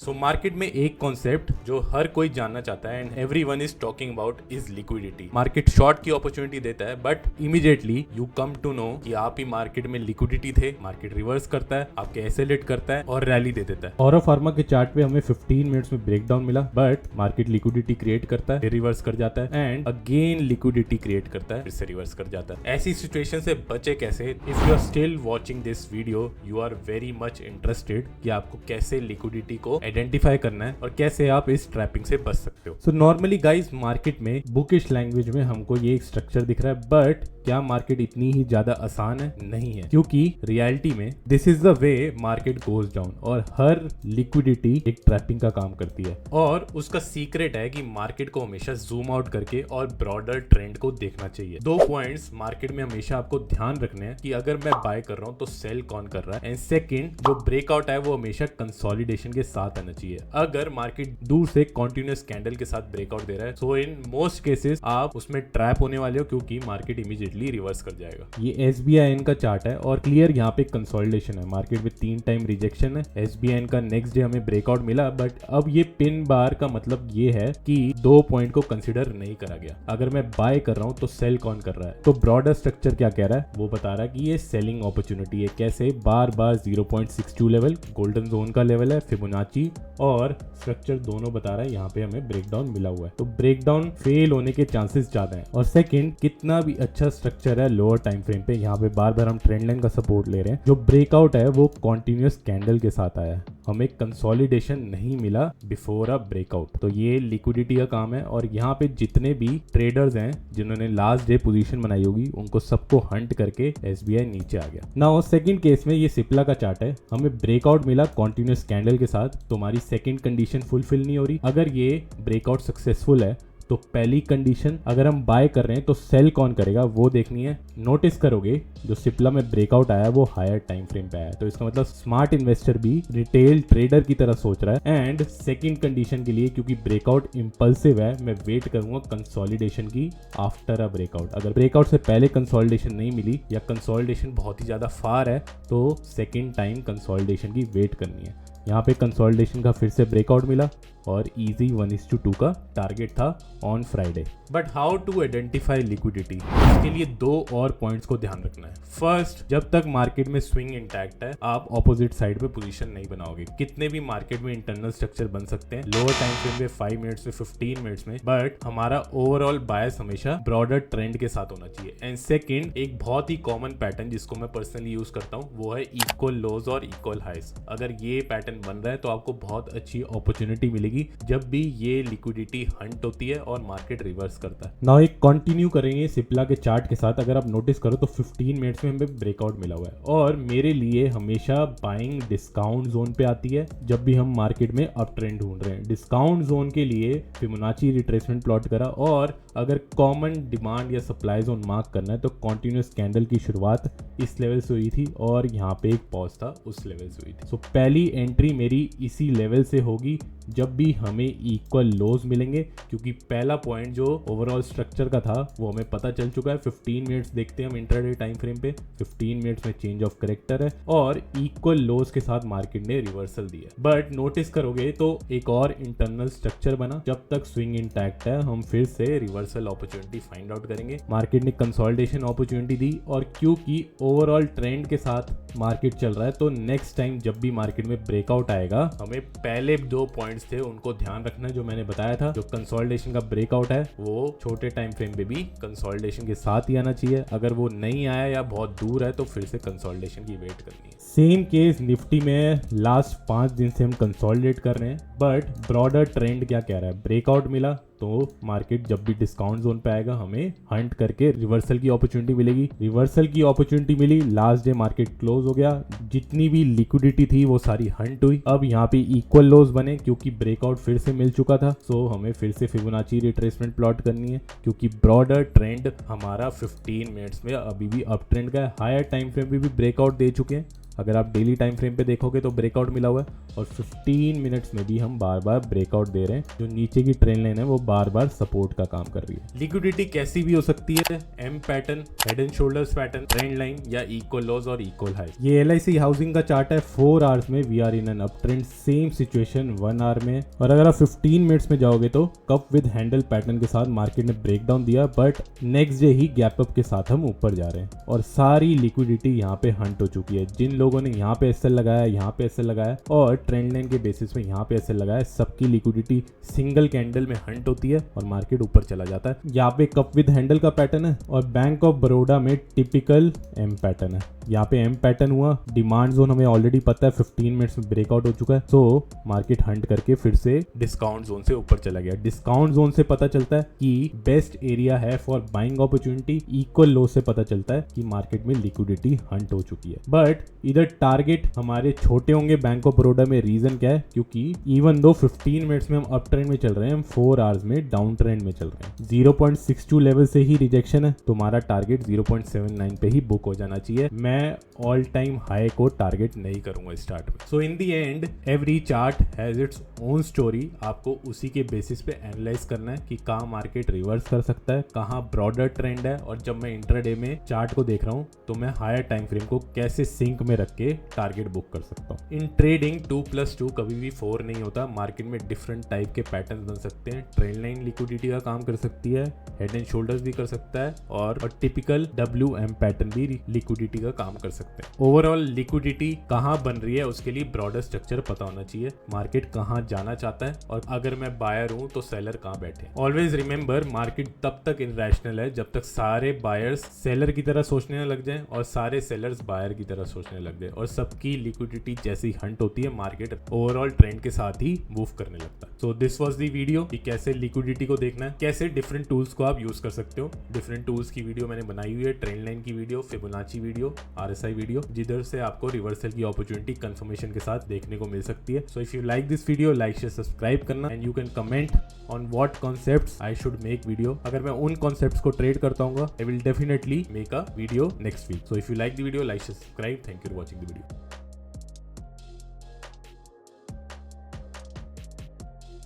So market में एक concept जो हर कोई जानना चाहता है and everyone is talking about is liquidity. Market short की अपॉर्चुनिटी देता है but immediately you come to know कि आप ही मार्केट में लिक्विडिटी थे, मार्केट रिवर्स करता है, आपके एसेलेट करता है और रैली दे देता है। ऑरो फार्मा के चार्ट पे हमें 15 मिनट्स में ब्रेकडाउन मिला बट मार्केट लिक्विडिटी क्रिएट करता है, रिवर्स कर जाता है एंड अगेन लिक्विडिटी क्रिएट करता है, फिर से रिवर्स कर जाता है। ऐसी सिचुएशन से बचे कैसे? If you are still watching this video you are very much interested कि आपको कैसे लिक्विडिटी को आइडेंटिफाई करना है और कैसे आप इस ट्रैपिंग से बच सकते हो। सो नॉर्मली गाइस मार्केट में बुकिश लैंग्वेज में हमको ये एक स्ट्रक्चर दिख रहा है बट क्या मार्केट इतनी ही ज्यादा आसान है? नहीं है, क्योंकि रियलिटी में this is the way market goes down और हर लिक्विडिटी एक ट्रैपिंग का काम करती है। और उसका सीक्रेट है कि मार्केट को हमेशा जूम आउट करके और ब्रॉडर ट्रेंड को देखना चाहिए। 2 पॉइंट्स मार्केट में हमेशा आपको ध्यान रखने हैं कि अगर मैं बाय कर रहा हूं तो सेल कौन कर रहा है एंड सेकंड जो ब्रेकआउट है वो हमेशा कंसोलिडेशन के साथ आना चाहिए। अगर मार्केट दूर से कंटिन्यूअस कैंडल के साथ ब्रेकआउट दे रहा है सो इन मोस्ट केसेस आप उसमें ट्रैप होने वाले हो क्योंकि मार्केट इमीडिएटली रिवर्स कर जाएगा। ये SBIN का चार्ट है और क्लियर यहाँ पे कंसोलिडेशन है। मार्केट में 3 टाइम रिजेक्शन है। SBIN का नेक्स्ट डे हमें ब्रेकआउट मिला बट अब ये पिन बार का मतलब ये है कि 2 पॉइंट को कंसिडर नहीं करा गया। अगर मैं बाय कर रहा हूँ तो सेल कौन कर रहा है? तो ब्रॉडर स्ट्रक्चर क्या कह रहा है? वो बता रहा है कि ये सेलिंग अपॉर्चुनिटी है। कैसे? बार बार 0.62 लेवल गोल्डन जोन का लेवल है, फिबोनाची और स्ट्रक्चर दोनों बता रहा है यहाँ पे हमें ब्रेकडाउन मिला हुआ है। तो ब्रेकडाउन फेल होने के चांसेस ज्यादा है। और सेकंड, कितना भी अच्छा स्ट्रक्चर है लोअर टाइम फ्रेम पे, यहाँ पे बार बार हम ट्रेंड लाइन का सपोर्ट ले रहे हैं। जो ब्रेकआउट है वो कॉन्टिन्यूअस कैंडल के साथ आया है, हमें कंसोलिडेशन नहीं मिला बिफोर अ ब्रेकआउट। तो ये लिक्विडिटी का काम है और यहाँ पे जितने भी ट्रेडर्स हैं जिन्होंने लास्ट डे पोजीशन बनाई होगी उनको सबको हंट करके SBI नीचे आ गया। नाउ सेकंड केस में ये सिप्ला का चार्ट है, हमें ब्रेकआउट मिला कॉन्टिन्यूअस कैंडल के साथ। तो हमारी सेकंड कंडीशन फुलफिल नहीं हो रही। अगर ये ब्रेकआउट सक्सेसफुल है तो पहली कंडीशन अगर हम बाय कर रहे हैं तो सेल कौन करेगा वो देखनी है। नोटिस करोगे जो सिप्ला में ब्रेकआउट आया वो हायर टाइम फ्रेम पे आया, तो इसका मतलब स्मार्ट इन्वेस्टर भी रिटेल ट्रेडर की तरह सोच रहा है। एंड सेकंड कंडीशन के लिए क्योंकि ब्रेकआउट इंपल्सिव है मैं वेट करूंगा कंसोलिडेशन की आफ्टर अ ब्रेकआउट। अगर ब्रेकआउट से पहले कंसोलिडेशन नहीं मिली या कंसोलिडेशन बहुत ही ज्यादा फार है तो सेकंड टाइम कंसोलिडेशन की वेट करनी है। यहाँ पे कंसोलिडेशन का फिर से ब्रेकआउट मिला और इजी 1:2 का टारगेट था on Friday. But how to identify liquidity? इसके लिए 2 और पॉइंट्स को ध्यान रखना है। फर्स्ट, जब तक मार्केट में स्विंग इंटैक्ट है आप ऑपोजिट साइड पे पोजीशन नहीं बनाओगे। कितने भी मार्केट में इंटरनल स्ट्रक्चर बन सकते हैं लोअर टाइम फ्रेम पे 5 मिनट्स में 15 मिनट्स में, बट हमारा ओवरऑल बायस हमेशा ब्रॉडर ट्रेंड के साथ होना चाहिए। एंड सेकंड, एक बहुत ही कॉमन पैटर्न जिसको मैं पर्सनली यूज करता हूँ वो है इक्वल लोज और इक्वल हाइस। अगर ये पैटर्न बन रहा है तो आपको बहुत अच्छी अपॉर्चुनिटी मिलेगी जब भी ये लिक्विडिटी हंट होती है और मार्केट रिवर्स करता है। नाउ एक कंटिन्यू करेंगे सिप्ला के चार्ट के साथ। अगर आप नोटिस करो तो 15 मिनट्स में हमें ब्रेकआउट मिला हुआ है और मेरे लिए हमेशा बाइंग डिस्काउंट जोन पे आती है जब भी हम मार्केट में अप ट्रेंड ढूंढ रहे हैं। डिस्काउंट जोन के लिए फिबोनाची रिट्रेसमेंट प्लॉट करा और अगर कॉमन डिमांड या सप्लाई जोन मार्क करना है तो कॉन्टिन्यूअस कैंडल की शुरुआत इस लेवल से हुई थी और यहाँ पे एक पॉज था उस लेवल से हुई थी। सो पहली एंट्री मेरी इसी लेवल से होगी जब भी हमें इक्वल लोज मिलेंगे, क्योंकि पहला पॉइंट जो ओवरऑल स्ट्रक्चर का था वो हमें पता चल चुका है। 15 मिनट्स देखते हैं हम इंट्राडे टाइम फ्रेम पे, 15 मिनट्स में चेंज ऑफ करेक्टर है और इक्वल लोज के साथ मार्केट ने रिवर्सल दिया। बट नोटिस करोगे तो एक और इंटरनल स्ट्रक्चर बना। जब तक स्विंग इंटैक्ट है हम फिर से रिवर्सल अपॉर्चुनिटी फाइंड आउट करेंगे। मार्केट ने कंसोलिडेशन अपॉर्चुनिटी दी और क्योंकि ओवरऑल ट्रेंड के साथ मार्केट चल रहा है तो नेक्स्ट टाइम जब भी मार्केट में ब्रेकआउट आएगा हमें पहले 2 पॉइंट्स थे उनको ध्यान रखना है जो मैंने बताया था। जो कंसोलिडेशन का ब्रेकआउट है वो छोटे टाइम फ्रेम पे भी कंसोलिडेशन के साथ ही आना चाहिए। अगर वो नहीं आया या बहुत दूर है तो फिर से कंसोलिडेशन की वेट करनी है। सेम केस निफ्टी में लास्ट 5 दिन से हम कंसोलिडेट कर रहे हैं बट ब्रॉडर ट्रेंड क्या कह रहा है? ब्रेकआउट मिला तो मार्केट जब भी डिस्काउंट जोन पे आएगा हमें हंट करके रिवर्सल की अपॉर्चुनिटी मिलेगी। रिवर्सल की अपॉर्चुनिटी मिली, लास्ट डे मार्केट क्लोज हो गया, जितनी भी लिक्विडिटी थी वो सारी हंट हुई। अब यहाँ पे इक्वल लोज बने क्योंकि ब्रेकआउट फिर से मिल चुका था। सो हमें फिर से फिबोनाची रिट्रेसमेंट प्लॉट करनी है क्योंकि ब्रॉडर ट्रेंड हमारा 15 मिनट्स में अभी भी अप ट्रेंड का है। हायर टाइम फ्रेम पे भी ब्रेकआउट दे चुके हैं। अगर आप डेली टाइम फ्रेम पे देखोगे तो ब्रेकआउट मिला हुआ है, और 15 मिनट्स में भी हम बार बार ब्रेकआउट दे रहे हैं। जो नीचे की ट्रेंड लाइन है वो बार बार सपोर्ट का काम कर रही है। लिक्विडिटी कैसी भी हो सकती है, M pattern, head and shoulders pattern, trend line या इक्वल लोज और इक्वल हाई। ये LIC हाउसिंग का चार्ट है। 4 आवर्स में we are in an up trend, same situation 1 hour में। और अगर आप 15 मिनट्स में जाओगे तो कप विद हैंडल पैटर्न के साथ मार्केट ने ब्रेकडाउन दिया, but next day he gap up के साथ हम ऊपर जा रहे हैं और सारी लिक्विडिटी यहाँ पे हंट हो चुकी है। जिन लोगों ने यहाँ पे एसएल लगाया, यहाँ पे एसएल लगाया और ट्रेंड लाइन के बेसिस में यहाँ पे एसएल लगाया, सबकी लिक्विडिटी सिंगल कैंडल में हंट होती है और मार्केट ऊपर चला जाता है। यहाँ पे कप विद हैंडल का पैटर्न है और बैंक ऑफ बड़ौदा में टिपिकल एम पैटर्न है। यहाँ पे एम पैटर्न हुआ, डिमांड जोन हमें ऑलरेडी पता है 15 मिनट्स में ब्रेकआउट हो चुका है, तो मार्केट हंट करके फिर से डिस्काउंट जोन से ऊपर चला गया। डिस्काउंट जोन से पता चलता है कि बेस्ट एरिया है फॉर बाइंग अपॉर्चुनिटी। इक्वल लो से पता चलता है कि मार्केट में लिक्विडिटी हंट हो चुकी है। बट इधर टारगेट हमारे छोटे होंगे बैंक ऑफ बड़ौदा में। रीजन क्या है? क्योंकि इवन दो 15 मिनट्स में हम अप ट्रेंड में चल रहे हैं, हम 4 आवर्स में डाउन ट्रेंड में चल रहे हैं। 0.62 लेवल से ही रिजेक्शन है, तो हमारा टारगेट 0.79 पे ही बुक हो जाना चाहिए। मैं ऑल टाइम हाई को टारगेट नहीं करूंगा स्टार्ट में। So in the end every chart has its own story. आपको उसी के बेसिस पे एनालाइज करना है कि कहाँ मार्केट रिवर्स कर सकता है, कहाँ ब्रॉडर ट्रेंड है, और जब मैं इंट्राडे में चार्ट को देख रहा हूँ तो मैं हायर टाइम फ्रेम को कैसे सिंक में रख के टारगेट बुक कर सकता हूँ। इन ट्रेडिंग 2+2 कभी भी 4 नहीं होता। मार्केट में डिफरेंट टाइप के पैटर्न बन सकते हैं। ट्रेंड लाइन लिक्विडिटी का काम कर सकती है, हेड एंड शोल्डर्स भी कर सकता है, और टिपिकल WM पैटर्न भी लिक्विडिटी का काम कर सकते हैं। ओवरऑल लिक्विडिटी कहाँ बन रही है उसके लिए ब्रॉडर स्ट्रक्चर पता होना चाहिए, मार्केट कहाँ जाना चाहता है, और अगर मैं बायर हूँ तो सेलर कहाँ बैठे। ऑलवेज रिमेंबर, मार्केट तब तक इनरैशनल है जब तक सारे बायर्स सेलर की तरह सोचने लग जाएं और सारे सेलर्स बायर की तरह सोचने लग जाए, और सबकी लिक्विडिटी जैसी हंट होती है मार्केट ओवरऑल ट्रेंड के साथ ही मूव करने लगता है। So this was the video कि कैसे लिक्विडिटी को देखना है, कैसे डिफरेंट टूल्स को आप यूज कर सकते हो। डिफरेंट टूल्स की वीडियो मैंने बनाई हुई है, ट्रेंड लाइन की video, Fibonacci video, RSI video, जिधर से आपको रिवर्सल की अपॉर्चुनिटी कंफर्मेशन के साथ देखने को मिल सकती है। So if you like this video, like share subscribe करना, and you can comment on what concepts I should make video. अगर मैं उन कॉन्सेप्ट्स को ट्रेड करता हूँ, I will definitely make a video next week. So if you like the video, like share subscribe. Thank you for watching the video.